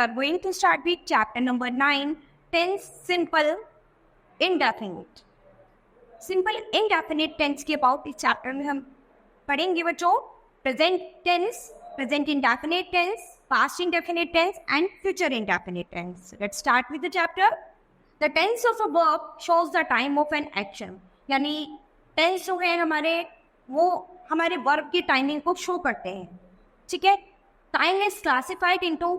are going to start with chapter number 9, tense simple indefinite. Simple indefinite tense के about इस chapter में हम पढ़ेंगे बच्चों present tense, present indefinite tense, past indefinite tense and future indefinite tense. Let's start with the chapter. The tense of a verb shows the time of an action. यानी tense जो है हमारे वो हमारे वर्ब की टाइमिंग को show करते हैं. ठीक है. Time is classified into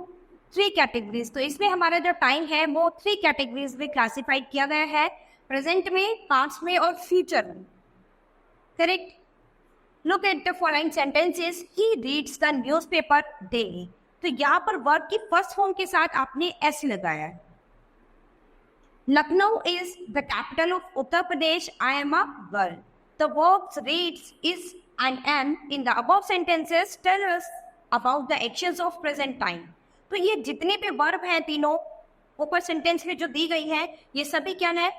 3 categories. तो इसमें हमारा जो टाइम है वो 3 कैटेगरीज में क्लासिफाइड किया गया है, प्रेजेंट में, पास्ट में और फ्यूचर में. Correct. Look at the following sentences. He reads the newspaper daily. तो यहाँ पर वर्ब की फर्स्ट फॉर्म के साथ आपने एस लगाया है. Lucknow is the capital of Uttar Pradesh. I am a girl. The verbs reads is and am in the above sentences tell us about the actions of present time. तो ये जितने भी वर्ब हैं तीनों ऊपर सेंटेंस में जो दी गई है ये सभी क्या है,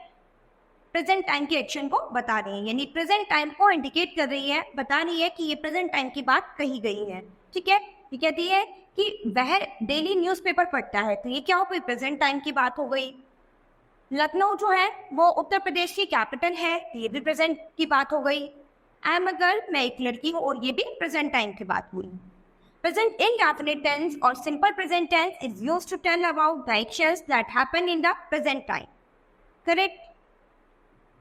प्रेजेंट टाइम के एक्शन को बता रही है. यानी प्रेजेंट टाइम को इंडिकेट कर रही है, बता रही है कि ये प्रेजेंट टाइम की बात कही गई है. ठीक है. ये कहती है कि वह डेली न्यूज़पेपर पढ़ता है. तो ये क्या हो गई, प्रेजेंट टाइम की बात हो गई. लखनऊ जो है वो उत्तर प्रदेश की कैपिटल है, ये भी प्रेजेंट की बात हो गई. आई एम अ गर्ल, मैं एक लड़की हूँ, और ये भी प्रेजेंट टाइम की बात हुई. Present indefinite tense or simple present tense is used to tell about the actions that happen in the present time. Correct?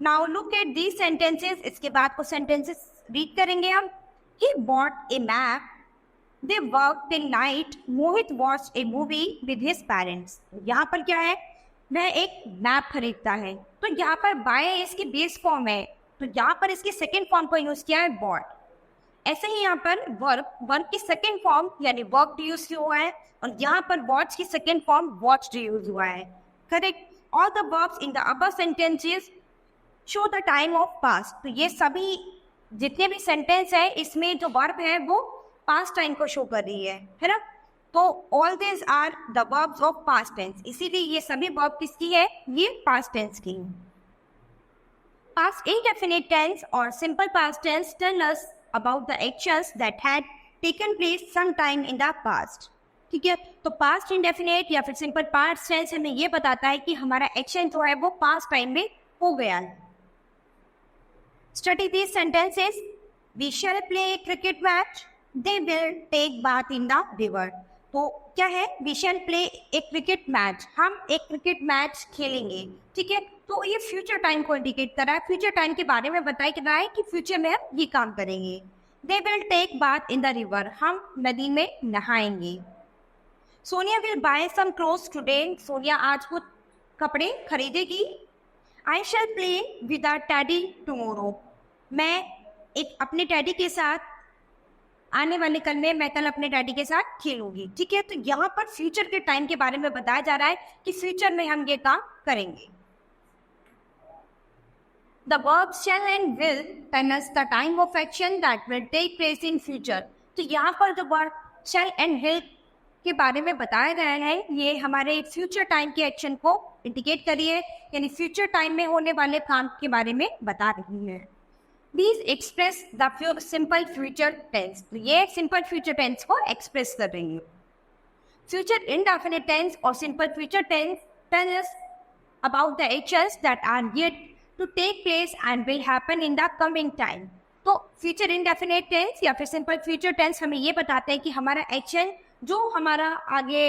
Now look at these sentences. इसके बाद को sentences read करेंगे हम. He bought a map. They worked till night. Mohit watched a movie with his parents. यहाँ पर क्या है, वह एक मैप खरीदता है. तो यहाँ पर buy इसकी बेस फॉर्म है, तो यहाँ पर इसकी सेकेंड फॉर्म को यूज किया है bought. ऐसे ही यहाँ पर वर्ब की सेकेंड फॉर्म यानी वर्क यूज हुआ है, और यहाँ पर वॉच की सेकेंड फॉर्म वॉच यूज हुआ है. Correct. All the verbs in the above sentences show the time of past. तो ये सभी जितने भी सेंटेंस है इसमें जो वर्ब है वो पास्ट टाइम को शो कर रही है ना. तो all this are the verbs of past tense. इसीलिए ये सभी वर्ब किसकी है, ये पास्ट टेंस की. पास्ट इंडेफिनिट टेंस और simple past tense tell us about the actions that had taken place sometime in the past. ठीक है. तो पास्ट इंडेफिनेट या फिर सिंपल पास्ट टेंस हमें ये बताता है कि हमारा एक्शन जो है वो पास्ट टाइम में हो गया है. Study these sentences. We shall play a cricket match. They will take bath in the river. तो क्या है, we shall play a cricket match, हम एक क्रिकेट मैच खेलेंगे. ठीक है. तो ये फ्यूचर टाइम को इंडिकेट कर रहा है, फ्यूचर टाइम के बारे में बताया जा रहा है कि फ्यूचर में हम ये काम करेंगे. They will take bath in the river, हम नदी में नहाएंगे. Sonia will buy some clothes today. Sonia आज कुछ कपड़े खरीदेगी. I shall play with a teddy tomorrow. मैं एक अपने टैडी के साथ आने वाले कल में मैं कल अपने डैडी के साथ खेलूंगी. ठीक है. तो यहाँ पर फ्यूचर के टाइम के बारे में बताया जा रहा है कि फ्यूचर में हम ये काम करेंगे. The verbs shall and will tell us the time of action that will take place in future. तो यहाँ पर जो वर्ब shall and will के बारे में बताया गया है ये हमारे फ्यूचर टाइम के एक्शन को इंडिकेट करिए, यानी फ्यूचर टाइम में होने वाले काम के बारे में बता रही है. These express the simple future tense. तो ये सिंपल फ्यूचर टेंस को एक्सप्रेस कर रही है. फ्यूचर indefinite tense और simple future tense tell us about the actions that are yet to take place and will happen in the coming time. तो future indefinite tense या फिर simple future tense हमें ये बताते हैं कि हमारा एक्शन जो हमारा आगे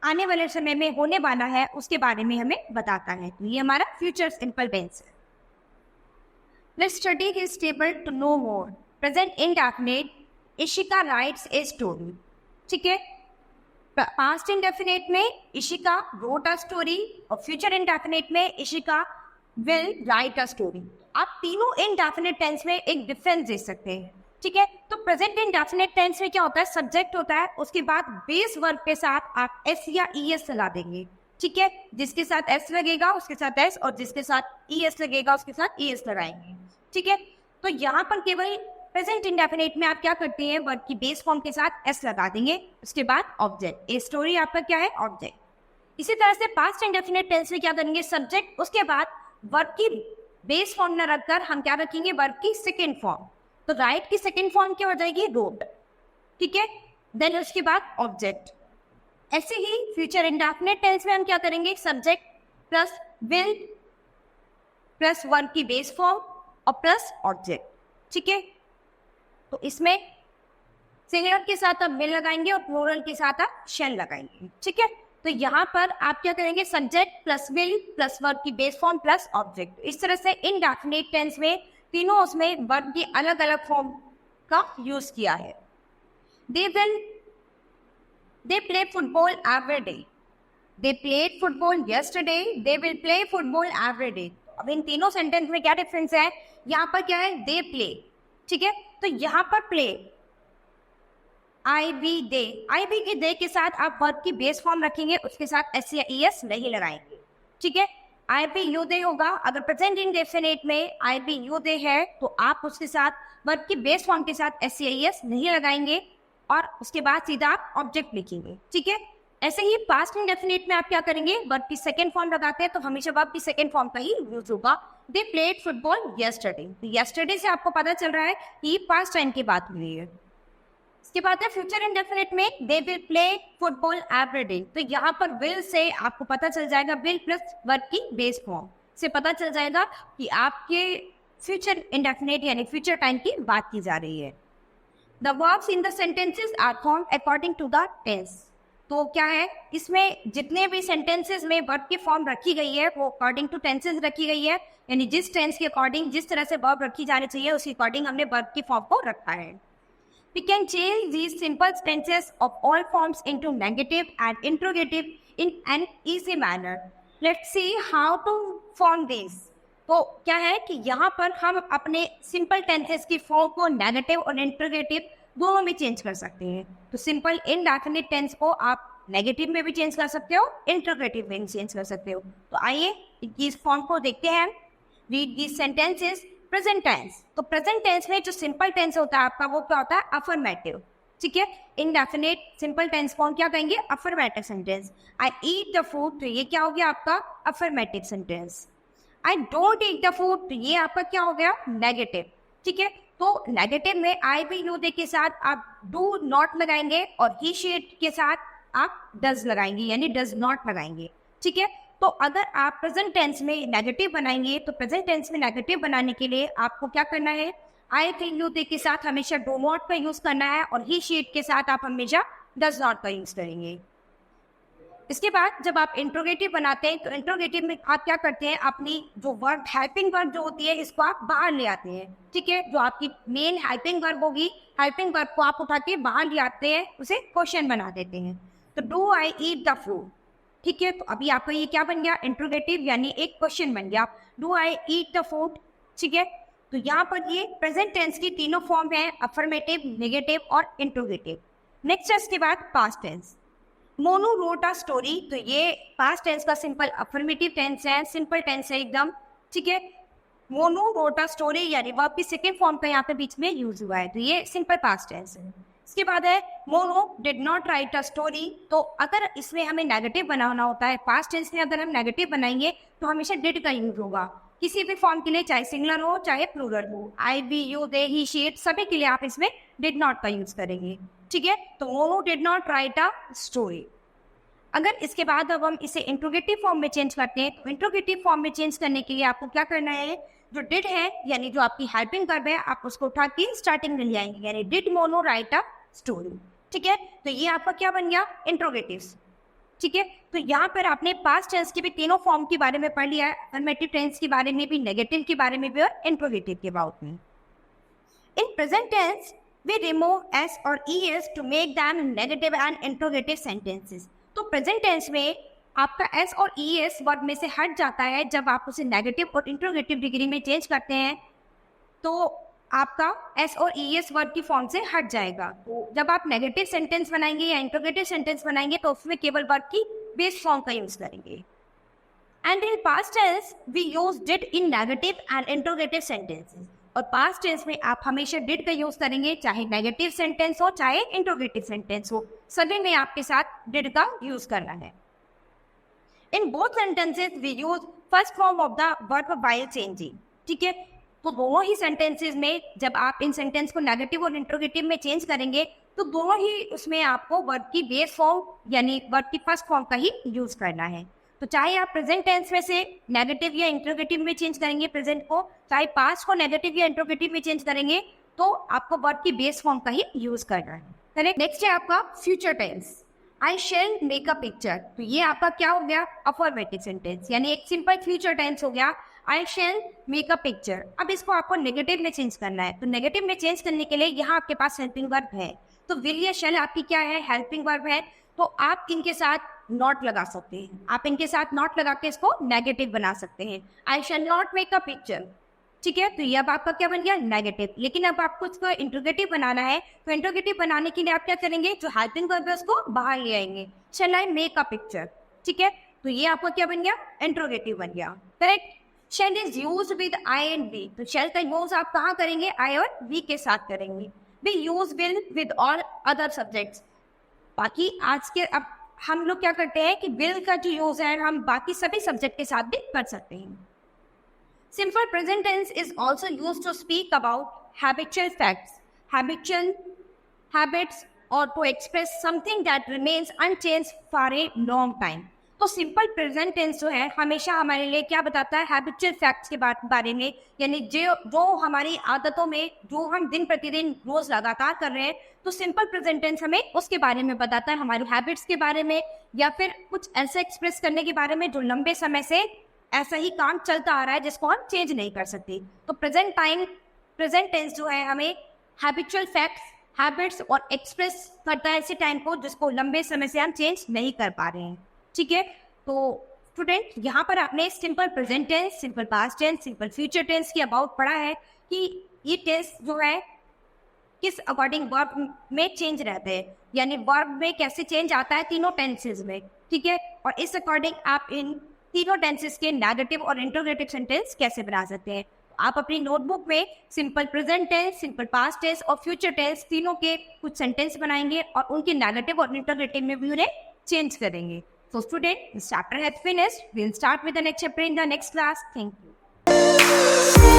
आने वाले समय में होने वाला है उसके बारे में हमें बताता है. तो ये हमारा फ्यूचर सिंपल टेंस है. Let's study his table to know more. Present indefinite, Ishika writes a story. ठीक है. पास्ट इंडेफिनेट में इशिका wrote a story और फ्यूचर इंडेफिनेट में Ishika will write a story. आप तीनों इंडेफिनेट टेंस में एक डिफरेंस दे सकते हैं. ठीक है. तो प्रेजेंट इंडेफिनेट टेंस में क्या होता है, सब्जेक्ट होता है, उसके बाद बेस वर्ब के साथ आप एस या ई एस लगा देंगे. ठीक है. जिसके साथ एस लगेगा उसके साथ एस, और जिसके साथ ई एस लगेगा उसके साथ ई एस लगाएंगे. ठीक है. तो यहाँ पर केवल प्रेजेंट इंडेफिनेट में आप क्या करते हैं, वर्ब की बेस फॉर्म के साथ एस लगा देंगे, उसके बाद ऑब्जेक्ट. ए स्टोरी आपका क्या है, ऑब्जेक्ट. इसी तरह से पास्ट इंडेफिनेट टेंस में क्या करेंगे, सब्जेक्ट, उसके बाद वर्ब की बेस फॉर्म न रखकर हम क्या रखेंगे, वर्ब की सेकेंड फॉर्म. तो राइट की सेकेंड फॉर्म क्या हो जाएगी, रोट. ठीक है. देन उसके बाद ऑब्जेक्ट. ऐसे ही फ्यूचर इंडेफिनिट टेंस में हम क्या करेंगे, subject plus will plus verb की बेस फॉर्म और प्लस ऑब्जेक्ट, ठीक है। तो इसमें सिंगुलर के साथ आप विल लगाएंगे और प्लूरल के साथ आप शैल लगाएंगे, ठीक है। तो यहाँ पर आप क्या करेंगे, subject plus will plus verb की बेस फॉर्म प्लस ऑब्जेक्ट। इस तरह से इनडेफिनिट टेंस में तीनों उसमें वर्ब की अलग अलग फॉर्म का यूज किया है। They play football every day. They played football yesterday. They will play football every day. अब इन तीनों सेंटेंस में क्या डिफरेंस है, यहाँ पर क्या है, they play, ठीक है। तो यहाँ पर play आई बी के दे के साथ आप वर्ब की बेस फॉर्म रखेंगे, उसके साथ एस या ई एस नहीं लगाएंगे, ठीक है। आई बी यू दे होगा, अगर प्रेजेंट इंडेफिनिट में आई बी यू दे है तो आप उसके साथ वर्ब की बेस फॉर्म के साथ एस या ई एस नहीं लगाएंगे और उसके बाद सीधा आप ऑब्जेक्ट लिखेंगे, ठीक है। ऐसे ही पास्ट इंडेफिनिट में आप क्या करेंगे, वर्ब की सेकंड फॉर्म लगाते हैं तो हमेशा वर्ब की सेकंड फॉर्म का ही यूज होगा। They played football yesterday, yesterday से आपको पता चल रहा है कि पास्ट टाइम की बात हुई है। इसके बाद है फ्यूचर इंडेफिनिट में they will play football every day, तो यहाँ पर विल से आपको पता चल जाएगा, विल प्लस वर्ब की बेस फॉर्म से पता चल जाएगा कि आपके फ्यूचर इंडेफिनिट यानी फ्यूचर टाइम की बात की जा रही है। The verbs in the sentences are formed according to the tense. तो क्या है, इसमें जितने भी सेंटेंसेस में वर्ब की फॉर्म रखी गई है वो अकॉर्डिंग टू टेंसेस रखी गई है, यानी जिस टेंस के अकॉर्डिंग जिस तरह से वर्ब रखी जानी चाहिए उसी अकॉर्डिंग हमने वर्ब की फॉर्म को रखा है। We can change these simple tenses of all forms into negative and interrogative in an easy manner. Let's see how to form these. तो क्या है कि यहाँ पर हम अपने सिंपल टेंसेस की फॉर्म को नेगेटिव और इंटरोगेटिव दोनों में चेंज कर सकते हैं। तो सिंपल इनडेफिनिट टेंस को आप नेगेटिव में भी चेंज कर सकते हो, इंटरोगेटिव में भी चेंज कर सकते हो। तो आइए इस फॉर्म को देखते हैं। Read this sentences present tense. तो प्रेजेंट टेंस में जो सिंपल टेंस होता है आपका वो क्या होता है, अफर्मेटिव, ठीक है। इनडेफिनिट सिंपल टेंस फॉर्म क्या कहेंगे, affirmative sentence. I eat the food, तो ये क्या हो गया आपका affirmative sentence. I don't eat the food, तो ये आपका क्या हो गया, नेगेटिव, ठीक है। तो नेगेटिव में आई बी यू दे के साथ आप डू नॉट लगाएंगे और ही शी इट के साथ आप डज लगाएंगे यानी डज नॉट लगाएंगे, ठीक है। तो अगर आप प्रेजेंट टेंस में नेगेटिव बनाएंगे तो प्रेजेंट टेंस में नेगेटिव बनाने के लिए आपको क्या करना है, आई वी यू दे के साथ हमेशा डू नॉट का यूज करना है और ही शी इट के साथ आप हमेशा डज नॉट का यूज करेंगे। इसके बाद जब आप इंट्रोगेटिव बनाते हैं तो इंट्रोगेटिव में आप क्या करते हैं, अपनी जो वर्ब हेल्पिंग वर्ब जो होती है इसको आप बाहर ले आते हैं, ठीक है। जो आपकी मेन हेल्पिंग वर्ब होगी, हेल्पिंग वर्ब को आप उठा के बाहर ले आते हैं, उसे क्वेश्चन बना देते हैं। तो do I eat the food, ठीक है। तो अभी आपका ये क्या बन गया, इंट्रोगेटिव यानी एक क्वेश्चन बन गया, do I eat the food, ठीक है। तो यहाँ पर ये प्रेजेंट टेंस की तीनों फॉर्म है, अफर्मेटिव, नेगेटिव और इंट्रोगेटिव। नेक्स्ट है इसके बाद past tense. Monu wrote a story, तो ये पास्ट टेंस का सिंपल अफर्मेटिव टेंस है, सिंपल टेंस है एकदम, ठीक है। मोनू रोट अ स्टोरी यानी वर्ब की सेकंड फॉर्म का यहाँ पे बीच में यूज हुआ है, तो ये सिंपल पास्ट टेंस है। इसके बाद है Monu did not right a story, तो अगर इसमें हमें नेगेटिव बनाना होता है, पास्ट टेंस में अगर हम नेगेटिव बनाएंगे तो हमेशा डिड का यूज होगा किसी भी फॉर्म के लिए, चाहे सिंगुलर हो चाहे प्लूरल हो। I we you they he she it सभी के लिए आप इसमें डिड नॉट का यूज करेंगे, ठीक है। तो Monu did not right a story. अगर इसके बाद अब हम इसे इंट्रोगेटिव फॉर्म में चेंज करते हैं तो इंट्रोगेटिव फॉर्म में चेंज करने के लिए आपको क्या करना है, जो डिड है यानी जो आपकी हेल्पिंग वर्ब है आप उसको उठा के स्टार्टिंग में ले आएंगे, यानी did mono right a story, ठीक है। तो ये आपका क्या बन गया, इंट्रोगेटिव, ठीक है। तो यहाँ पर आपने पास्ट टेंस के भी तीनों फॉर्म के बारे में पढ़ लिया है, अफर्मेटिव टेंस के बारे में भी, नेगेटिव के बारे में भी और इंट्रोगेटिव के बारे में। In present tense we remove S और E S to make them negative and interrogative sentences. तो प्रेजेंट टेंस में आपका एस और ई एस वर्ब में से हट जाता है, जब आप उसे नेगेटिव और इंट्रोगेटिव डिग्री में चेंज करते हैं तो आपका एस और ई एस वर्ब की फॉर्म से हट जाएगा। तो जब आप नेगेटिव सेंटेंस बनाएंगे या इंट्रोगेटिव सेंटेंस बनाएंगे तो उसमें केवल वर्ब की बेस फॉर्म का यूज करेंगे। And in past tense we use did in negative and interrogative sentences, और पास्ट टेंस में आप हमेशा डिड का यूज करेंगे, चाहे नेगेटिव सेंटेंस हो चाहे इंट्रोगेटिव सेंटेंस हो, सभी में आपके साथ डिड का यूज करना है। In both sentences we use first form of the verb while changing, ठीक है। तो दोनों ही सेंटेंसेस में जब आप इन सेंटेंस को नेगेटिव और इंट्रोगेटिव में चेंज करेंगे तो दोनों ही उसमें आपको वर्ब की बेस फॉर्म यानी वर्ब की फर्स्ट फॉर्म का ही यूज करना है। तो चाहे आप प्रेजेंट टेंस में से नेगेटिव या इंट्रोगेटिव में चेंज करेंगे प्रेजेंट को, चाहे पास्ट को नेगेटिव या इंट्रोगेटिव में चेंज करेंगे, तो आपको वर्ब की बेस फॉर्म का ही यूज करना है। करेक्ट। नेक्स्ट है आपका future tense. I shall make a picture. तो ये आपका क्या हो गया? अफर्मेटिव सेंटेंस, यानी एक सिंपल फ्यूचर टेंस हो गया आई शेल मेक अ पिक्चर। अब इसको आपको नेगेटिव में चेंज करना है, तो नेगेटिव में चेंज करने के लिए यहाँ आपके पास हेल्पिंग वर्ब है। तो विल या शेल आपकी क्या है? हेल्पिंग वर्ब है। तो आप इनके साथ नॉट लगा सकते हैं, आप इनके साथ नॉट लगा के इसको नेगेटिव बना सकते हैं। I shall not make a picture, ठीक है। तो ये अब आपका क्या बन गया? नेगेटिव। लेकिन अब आपको इसको इंट्रोगेटिव बनाना है, तो इंट्रोगेटिव बनाने के लिए आप क्या करेंगे? जो हेल्पिंग वर्ब है उसको बाहर ले आएंगे। शैल आई मेक अ पिक्चर, ठीक है। तो ये आपका क्या बन गया? इंट्रोगेटिव बन गया। Correct. Shall is use with I and we. तो शैल का यूज आप कहाँ करेंगे? आई और वी के साथ करेंगे। We use will with all other subjects. बाकी आज के अब हम लोग क्या करते हैं कि विल का जो यूज है हम बाकी सभी सब्जेक्ट के साथ भी कर सकते हैं। Simple present tense is also used to speak about habitual facts, habitual habits, or to express something that remains unchanged for a long time. तो सिंपल प्रेजेंट टेंस जो है हमेशा हमारे लिए क्या बताता है? हैबिचुअल फैक्ट्स के बारे में, यानी जो हमारी आदतों में जो हम दिन प्रतिदिन रोज लगातार कर रहे हैं, तो सिंपल प्रेजेंट टेंस हमें उसके बारे में बताता है, हमारी हैबिट्स के बारे में, या फिर कुछ ऐसा एक्सप्रेस करने के बारे में जो लंबे समय से ऐसा ही काम चलता आ रहा है जिसको हम चेंज नहीं कर सकते। तो प्रेजेंट टेंस जो है हमें हैबिचुअल फैक्ट्स, हैबिट्स और एक्सप्रेस करता है ऐसे टाइम को जिसको लंबे समय से हम चेंज नहीं कर पा रहे हैं, ठीक है। तो स्टूडेंट यहाँ पर आपने simple present tense, simple past tense, simple future tense की अबाउट पढ़ा है कि ये टेंस जो है किस अकॉर्डिंग वर्ब में चेंज रहते हैं, यानी वर्ब में कैसे चेंज आता है तीनों टेंसेज में, ठीक है। और इस अकॉर्डिंग आप इन तीनों टेंसेस के नेगेटिव और इंट्रोगेटिव सेंटेंस कैसे बना सकते हैं। आप अपनी नोटबुक में simple present tense, simple past tense और फ्यूचर टेंस तीनों के कुछ सेंटेंस बनाएंगे और उनके नेगेटिव और इंट्रोगेटिव में भी उन्हें चेंज करेंगे। So student, this chapter has finished. We'll start with the next chapter in the next class. Thank you.